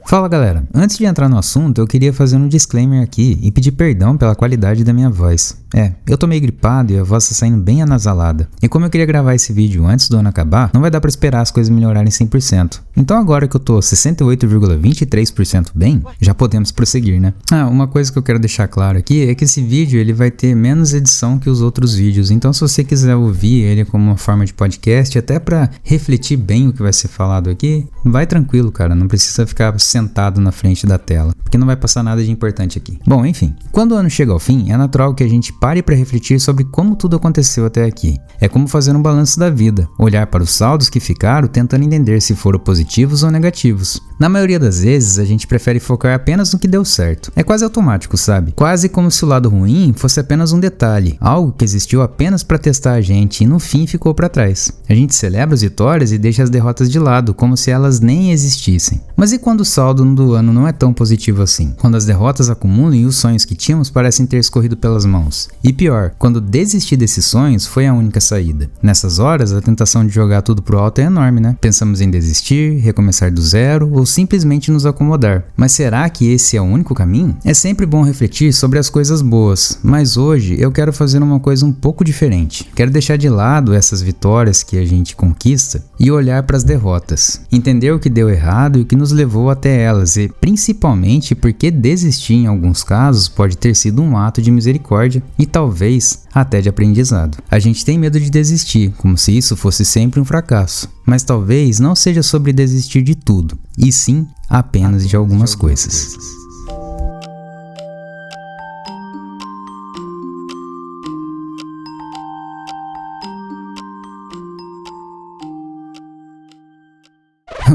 Fala galera, antes de entrar no assunto eu queria fazer um disclaimer aqui e pedir perdão pela qualidade da minha voz. Eu tô meio gripado e a voz tá saindo bem anasalada. E como eu queria gravar esse vídeo antes do ano acabar, não vai dar pra esperar as coisas melhorarem 100%. Então agora que eu tô 68,23% bem, já podemos prosseguir, né? Uma coisa que eu quero deixar claro aqui é que esse vídeo ele vai ter menos edição que os outros vídeos. Então se você quiser ouvir ele como uma forma de podcast, até pra refletir bem o que vai ser falado aqui, vai tranquilo, cara, não precisa ficar sentado na frente da tela, porque não vai passar nada de importante aqui. Bom, enfim, quando o ano chega ao fim, é natural que a gente pare para refletir sobre como tudo aconteceu até aqui. É como fazer um balanço da vida, olhar para os saldos que ficaram tentando entender se foram positivos ou negativos. Na maioria das vezes, a gente prefere focar apenas no que deu certo. É quase automático, sabe? Quase como se o lado ruim fosse apenas um detalhe, algo que existiu apenas para testar a gente e no fim ficou para trás. A gente celebra as vitórias e deixa as derrotas de lado, como se elas nem existissem. Mas e quando o saldo do ano não é tão positivo assim? Quando as derrotas acumulam e os sonhos que tínhamos parecem ter escorrido pelas mãos? E pior, quando desistir desses sonhos foi a única saída. Nessas horas, a tentação de jogar tudo pro alto é enorme, né? Pensamos em desistir, recomeçar do zero ou simplesmente nos acomodar. Mas será que esse é o único caminho? É sempre bom refletir sobre as coisas boas, mas hoje eu quero fazer uma coisa um pouco diferente. Quero deixar de lado essas vitórias que a gente conquista e olhar para as derrotas. Entender o que deu errado e o que nos levou até elas e principalmente porque desistir em alguns casos pode ter sido um ato de misericórdia e talvez até de aprendizado. A gente tem medo de desistir, como se isso fosse sempre um fracasso, mas talvez não seja sobre desistir de tudo, e sim apenas de algumas coisas.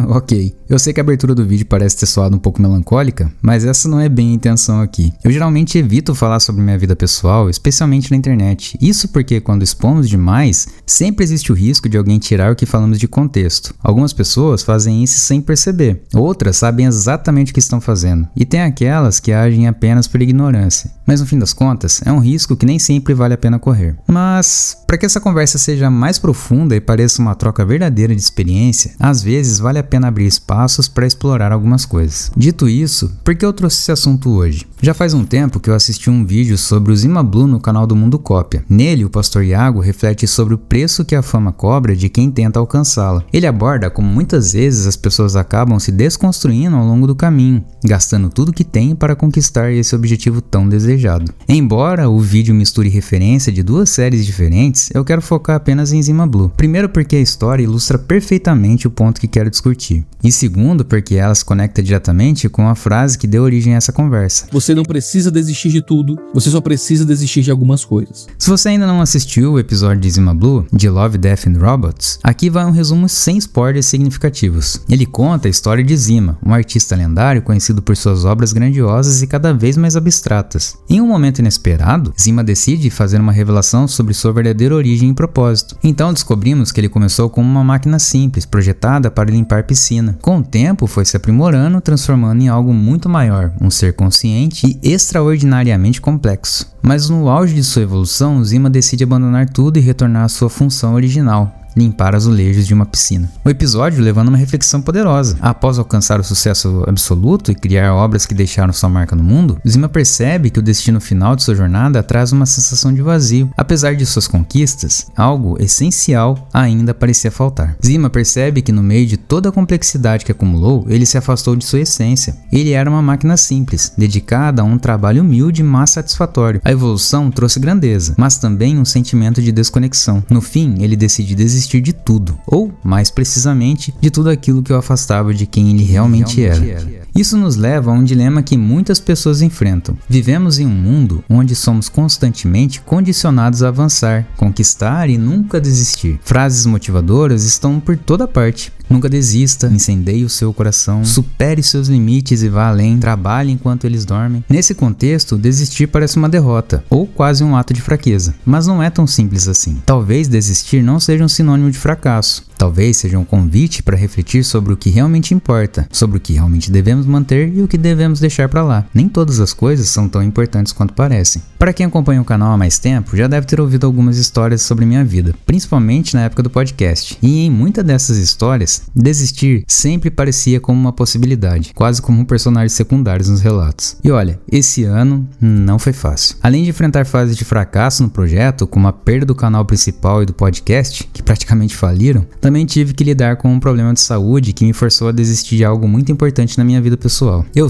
Ok, eu sei que a abertura do vídeo parece ter soado um pouco melancólica, mas essa não é bem a intenção aqui. Eu geralmente evito falar sobre minha vida pessoal, especialmente na internet. Isso porque quando expomos demais, sempre existe o risco de alguém tirar o que falamos de contexto. Algumas pessoas fazem isso sem perceber, outras sabem exatamente o que estão fazendo, e tem aquelas que agem apenas por ignorância. Mas no fim das contas, é um risco que nem sempre vale a pena correr. Mas, para que essa conversa seja mais profunda e pareça uma troca verdadeira de experiência, às vezes vale a pena abrir espaços para explorar algumas coisas. Dito isso, por que eu trouxe esse assunto hoje? Já faz um tempo que eu assisti um vídeo sobre o Zima Blue no canal do Mundo Cópia. Nele, o pastor Iago reflete sobre o preço que a fama cobra de quem tenta alcançá-la. Ele aborda como muitas vezes as pessoas acabam se desconstruindo ao longo do caminho, gastando tudo que tem para conquistar esse objetivo tão desejado. Embora o vídeo misture referência de duas séries diferentes, eu quero focar apenas em Zima Blue. Primeiro porque a história ilustra perfeitamente o ponto que quero discutir. E segundo porque ela se conecta diretamente com a frase que deu origem a essa conversa. Você não precisa desistir de tudo, você só precisa desistir de algumas coisas. Se você ainda não assistiu o episódio de Zima Blue, de Love, Death and Robots, aqui vai um resumo sem spoilers significativos. Ele conta a história de Zima, um artista lendário conhecido por suas obras grandiosas e cada vez mais abstratas. Em um momento inesperado, Zima decide fazer uma revelação sobre sua verdadeira origem e propósito. Então descobrimos que ele começou como uma máquina simples, projetada para limpar piscina. Com o tempo foi se aprimorando, transformando em algo muito maior, um ser consciente e extraordinariamente complexo. Mas no auge de sua evolução, Zima decide abandonar tudo e retornar à sua função original: limpar azulejos de uma piscina. O episódio levando uma reflexão poderosa. Após alcançar o sucesso absoluto e criar obras que deixaram sua marca no mundo, Zima percebe que o destino final de sua jornada traz uma sensação de vazio. Apesar de suas conquistas, algo essencial ainda parecia faltar. Zima percebe que no meio de toda a complexidade que acumulou, ele se afastou de sua essência. Ele era uma máquina simples, dedicada a um trabalho humilde, mas satisfatório. A evolução trouxe grandeza, mas também um sentimento de desconexão. No fim, ele decide desistir de tudo, ou, mais precisamente, de tudo aquilo que o afastava de quem ele realmente era. Isso nos leva a um dilema que muitas pessoas enfrentam. Vivemos em um mundo onde somos constantemente condicionados a avançar, conquistar e nunca desistir. Frases motivadoras estão por toda parte. Nunca desista, incendeie o seu coração, supere seus limites e vá além, trabalhe enquanto eles dormem. Nesse contexto, desistir parece uma derrota, ou quase um ato de fraqueza. Mas não é tão simples assim. Talvez desistir não seja um sinônimo de fracasso. Talvez seja um convite para refletir sobre o que realmente importa, sobre o que realmente devemos manter e o que devemos deixar para lá. Nem todas as coisas são tão importantes quanto parecem. Para quem acompanha o canal há mais tempo, já deve ter ouvido algumas histórias sobre minha vida, principalmente na época do podcast. E em muitas dessas histórias, desistir sempre parecia como uma possibilidade, quase como um personagem secundário nos relatos. E olha, esse ano não foi fácil. Além de enfrentar fases de fracasso no projeto, como a perda do canal principal e do podcast, que praticamente faliram, também tive que lidar com um problema de saúde que me forçou a desistir de algo muito importante na minha vida pessoal. Eu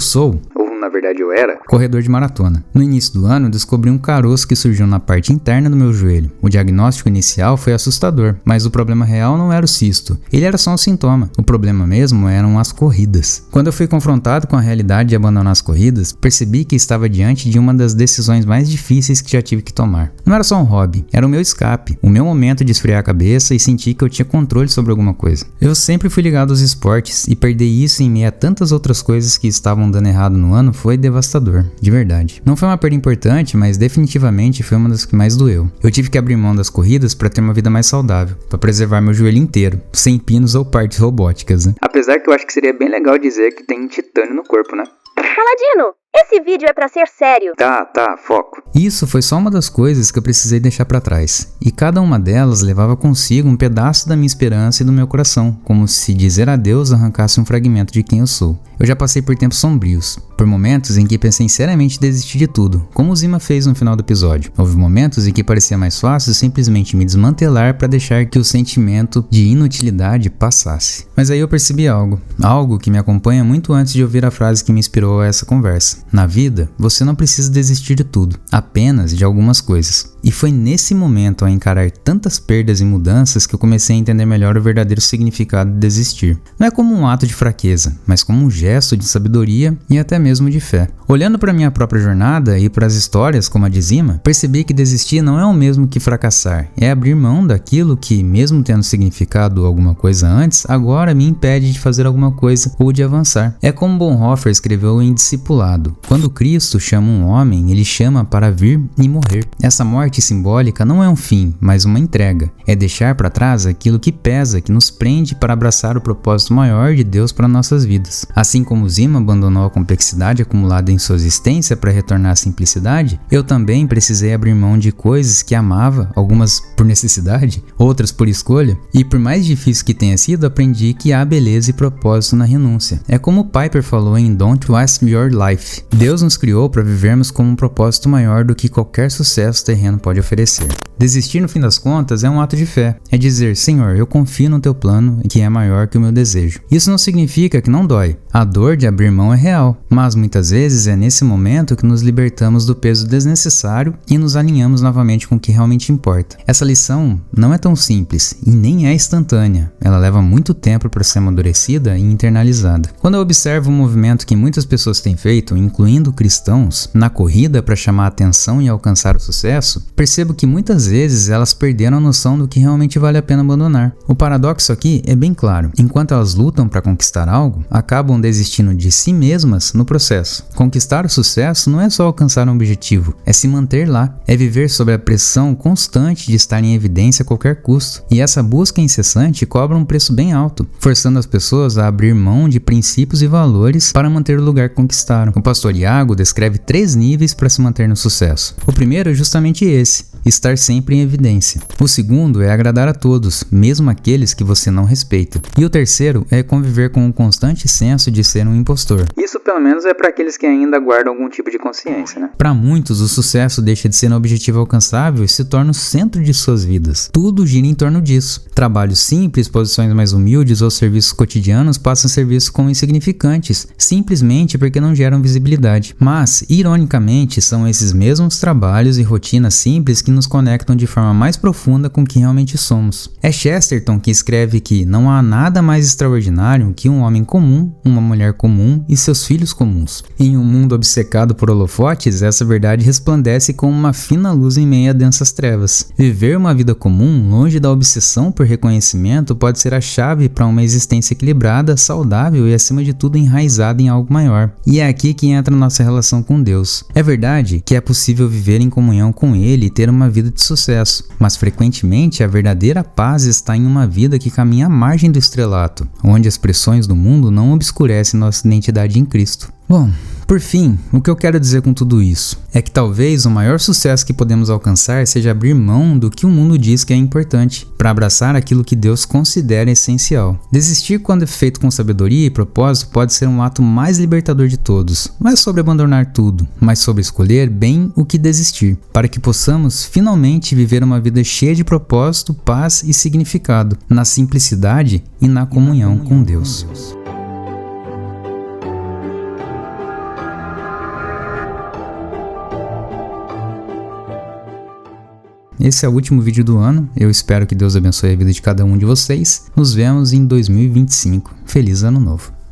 era corredor de maratona. No início do ano, descobri um caroço que surgiu na parte interna do meu joelho. O diagnóstico inicial foi assustador, mas o problema real não era o cisto. Ele era só um sintoma. O problema mesmo eram as corridas. Quando eu fui confrontado com a realidade de abandonar as corridas, percebi que estava diante de uma das decisões mais difíceis que já tive que tomar. Não era só um hobby, era o meu escape, o meu momento de esfriar a cabeça e sentir que eu tinha controle sobre alguma coisa. Eu sempre fui ligado aos esportes e perder isso em meio a tantas outras coisas que estavam dando errado no ano foi devastador, de verdade. Não foi uma perda importante, mas definitivamente foi uma das que mais doeu. Eu tive que abrir mão das corridas para ter uma vida mais saudável, para preservar meu joelho inteiro, sem pinos ou partes robóticas, né? Apesar que eu acho que seria bem legal dizer que tem titânio no corpo, né? Paladino, esse vídeo é pra ser sério. Tá, foco. Isso foi só uma das coisas que eu precisei deixar pra trás. E cada uma delas levava consigo um pedaço da minha esperança e do meu coração, como se dizer adeus arrancasse um fragmento de quem eu sou. Eu já passei por tempos sombrios, por momentos em que pensei seriamente em desistir de tudo, como o Zima fez no final do episódio. Houve momentos em que parecia mais fácil simplesmente me desmantelar para deixar que o sentimento de inutilidade passasse. Mas aí eu percebi algo que me acompanha muito antes de ouvir a frase que me inspirou a essa conversa. Na vida, você não precisa desistir de tudo, apenas de algumas coisas. E foi nesse momento, ao encarar tantas perdas e mudanças, que eu comecei a entender melhor o verdadeiro significado de desistir. Não é como um ato de fraqueza, mas como um gesto de sabedoria e até mesmo de fé. Olhando para minha própria jornada e para as histórias como a de Zima, percebi que desistir não é o mesmo que fracassar. É abrir mão daquilo que, mesmo tendo significado alguma coisa antes, agora me impede de fazer alguma coisa ou de avançar. É como Bonhoeffer escreveu em Discipulado. Quando Cristo chama um homem, ele chama para vir e morrer. Essa morte simbólica não é um fim, mas uma entrega. É deixar para trás aquilo que pesa, que nos prende para abraçar o propósito maior de Deus para nossas vidas. Assim como Zima abandonou a complexidade acumulada em sua existência para retornar à simplicidade, eu também precisei abrir mão de coisas que amava, algumas por necessidade, outras por escolha, e por mais difícil que tenha sido, aprendi que há beleza e propósito na renúncia. É como Piper falou em Don't Waste Your Life. Deus nos criou para vivermos com um propósito maior do que qualquer sucesso terreno pode oferecer. Desistir, no fim das contas, é um ato de fé. É dizer, Senhor, eu confio no teu plano que é maior que o meu desejo. Isso não significa que não dói. A dor de abrir mão é real, mas muitas vezes é nesse momento que nos libertamos do peso desnecessário e nos alinhamos novamente com o que realmente importa. Essa lição não é tão simples e nem é instantânea. Ela leva muito tempo para ser amadurecida e internalizada. Quando eu observo o movimento que muitas pessoas têm feito, incluindo cristãos, na corrida para chamar a atenção e alcançar o sucesso, percebo que muitas vezes elas perderam a noção do que realmente vale a pena abandonar. O paradoxo aqui é bem claro. Enquanto elas lutam para conquistar algo, acabam desistindo de si mesmas no processo. Conquistar o sucesso não é só alcançar um objetivo, é se manter lá, é viver sob a pressão constante de estar em evidência a qualquer custo. E essa busca incessante cobra um preço bem alto, forçando as pessoas a abrir mão de princípios e valores para manter o lugar que conquistaram. O pastor Iago descreve 3 níveis para se manter no sucesso. O primeiro é justamente esse: estar sempre em evidência. O segundo é agradar a todos, mesmo aqueles que você não respeita. E o terceiro é conviver com um constante senso de ser um impostor. Isso pelo menos é para aqueles que ainda guardam algum tipo de consciência, né? Para muitos, o sucesso deixa de ser um objetivo alcançável e se torna o centro de suas vidas. Tudo gira em torno disso. Trabalhos simples, posições mais humildes ou serviços cotidianos passam a ser vistos como insignificantes, simplesmente porque não geram visibilidade. Mas, ironicamente, são esses mesmos trabalhos e rotinas simples que nos conectam de forma mais profunda com quem realmente somos. É Chesterton que escreve que não há nada mais extraordinário que um homem comum, uma mulher comum e seus filhos comuns. Em um mundo obcecado por holofotes, essa verdade resplandece como uma fina luz em meio a densas trevas. Viver uma vida comum, longe da obsessão por reconhecimento, pode ser a chave para uma existência equilibrada, saudável e, acima de tudo, enraizada em algo maior. E é aqui que entra nossa relação com Deus. É verdade que é possível viver em comunhão com Ele e ter uma vida de sucesso, mas frequentemente a verdadeira paz está em uma vida que caminha à margem do estrelato, onde as pressões do mundo não obscurecem fortalece nossa identidade em Cristo. Bom, por fim, o que eu quero dizer com tudo isso é que talvez o maior sucesso que podemos alcançar seja abrir mão do que o mundo diz que é importante, para abraçar aquilo que Deus considera essencial. Desistir quando é feito com sabedoria e propósito pode ser um ato mais libertador de todos. Não é sobre abandonar tudo, mas sobre escolher bem o que desistir, para que possamos finalmente viver uma vida cheia de propósito, paz e significado, na simplicidade e na comunhão com Deus. Esse é o último vídeo do ano, eu espero que Deus abençoe a vida de cada um de vocês. Nos vemos em 2025. Feliz Ano Novo!